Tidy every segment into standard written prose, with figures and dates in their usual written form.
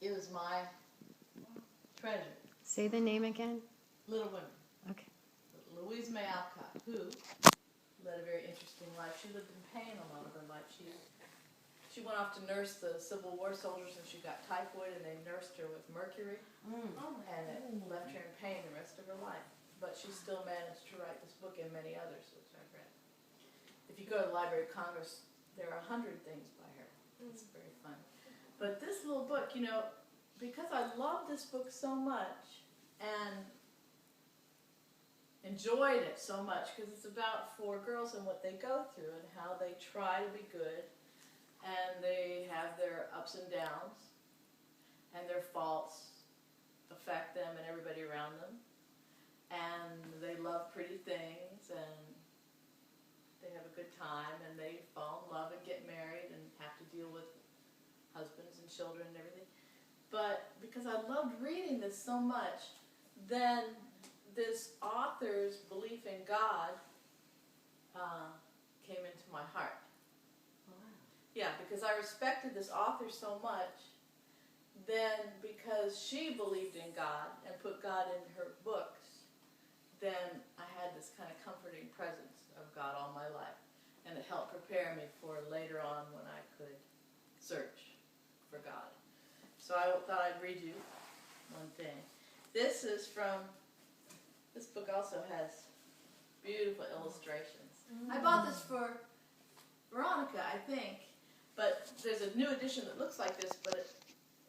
It was my treasure. Say the name again. Little Women. Okay. Louise May Alcott, who led a very interesting life. She lived in pain a lot of her life. She went off to nurse the Civil War soldiers and she got typhoid and they nursed her with mercury and it left her in pain the rest of her life. But she still managed to write this book and many others, which I've read. If you go to the Library of Congress, there are 100 things by her. It's very fun. But this little book, you know, because I love this book so much and enjoyed it so much, because it's about 4 girls and what they go through and how they try to be good and they have their ups and downs and their faults affect them and everybody around them, and they love pretty things and they have a good time and they fall in love and get married and have to deal with husbands and children and everything. But because I loved reading this so much, then this author's belief in God came into my heart. Yeah, because I respected this author so much, then because she believed in God and put God in her books, then I had this kind of comforting presence of God all my life. And it helped prepare me for later on when I could search for God. So I thought I'd read you one thing. This book also has beautiful illustrations. I bought this for Veronica, I think, but there's a new edition that looks like this, but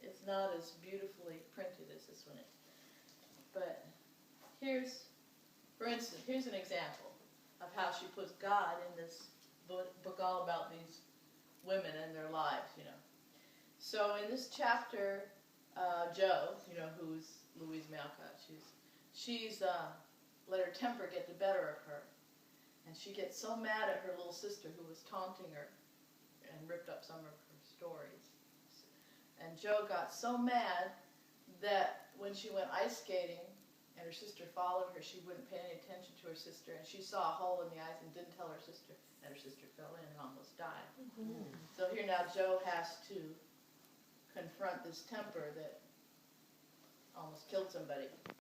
it's not as beautifully printed as this one is. But for instance, here's an example of how she puts God in this book all about these women and their lives, you know. So in this chapter, Jo, you know, who's Louise May Alcott, she's let her temper get the better of her. And she gets so mad at her little sister who was taunting her and ripped up some of her stories. And Jo got so mad that when she went ice skating and her sister followed her, she wouldn't pay any attention to her sister, and she saw a hole in the ice and didn't tell her sister, and her sister fell in and almost died. So here now Jo has to confront this temper that almost killed somebody.